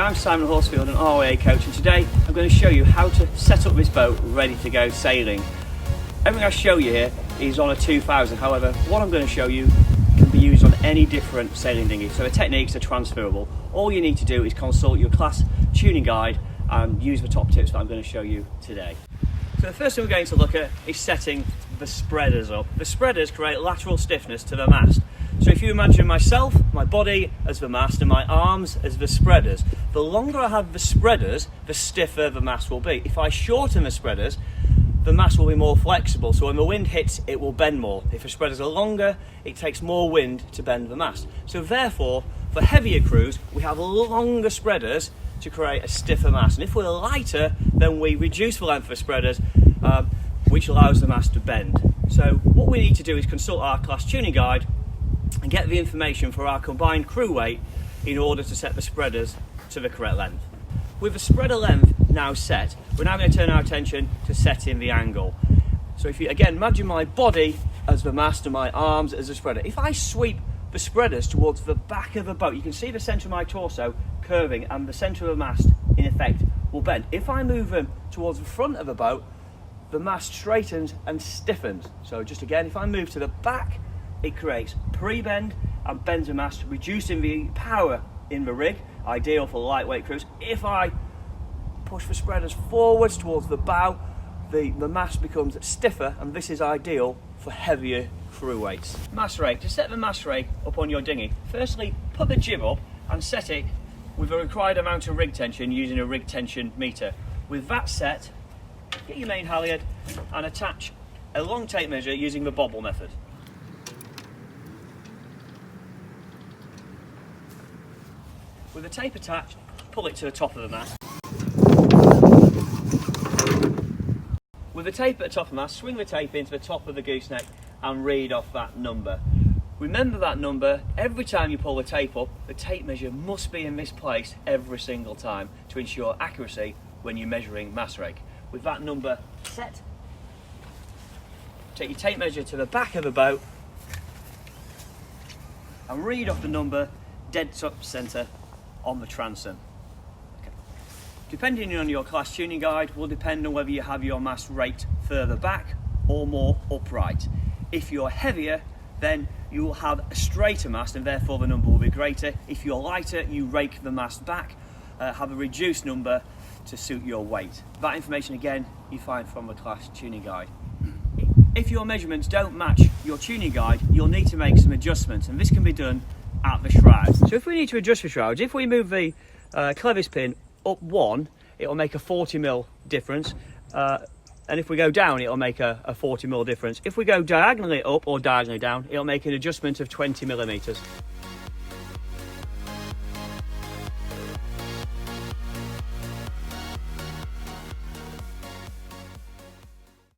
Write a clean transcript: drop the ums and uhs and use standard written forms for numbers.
I'm Simon Horsfield, an RYA coach, and today I'm going to show you how to set up this boat ready to go sailing. Everything I show you here is on a 2000, however what I'm going to show you can be used on any different sailing dinghy, so the techniques are transferable. All you need to do is consult your class tuning guide and use the top tips that I'm going to show you today. So the first thing we're going to look at is setting the spreaders up. The spreaders create lateral stiffness to the mast. So if you imagine myself, my body as the mast and my arms as the spreaders, the longer I have the spreaders, the stiffer the mast will be. If I shorten the spreaders, the mast will be more flexible, so when the wind hits, it will bend more. If the spreaders are longer, it takes more wind to bend the mast. So therefore, for heavier crews, we have longer spreaders to create a stiffer mast. And if we're lighter, then we reduce the length of the spreaders, which allows the mast to bend. So what we need to do is consult our class tuning guide and get the information for our combined crew weight in order to set the spreaders to the correct length. With the spreader length now set, we're now going to turn our attention to setting the angle. So if you again imagine my body as the mast and my arms as the spreader. If I sweep the spreaders towards the back of the boat, you can see the centre of my torso curving and the centre of the mast in effect will bend. If I move them towards the front of the boat, the mast straightens and stiffens. So just again, if I move to the back, it creates pre-bend and bends the mast, reducing the power in the rig, ideal for lightweight crews. If I push the spreaders forwards towards the bow, the mast becomes stiffer, and this is ideal for heavier crew weights. Mast rake. To set the mast rake up on your dinghy, firstly put the jib up and set it with the required amount of rig tension using a rig tension meter. With that set, get your main halyard and attach a long tape measure using the bobble method. With the tape attached, pull it to the top of the mast. With the tape at the top of the mast, swing the tape into the top of the gooseneck and read off that number. Remember that number, every time you pull the tape up, the tape measure must be in this place every single time to ensure accuracy when you're measuring mast rake. With that number set, take your tape measure to the back of the boat and read off the number dead top centre on the transom. Okay. Depending on your class tuning guide will depend on whether you have your mast raked further back or more upright. If you're heavier, then you will have a straighter mast and therefore the number will be greater. If you're lighter, you rake the mast back, have a reduced number to suit your weight. That information again you find from the class tuning guide. If your measurements don't match your tuning guide, you'll need to make some adjustments, and this can be done at the shrouds. So if we need to adjust the shrouds, if we move the clevis pin up one, it'll make a 40mm difference, and if we go down, it'll make a 40mm difference. If we go diagonally up or diagonally down, it'll make an adjustment of 20mm.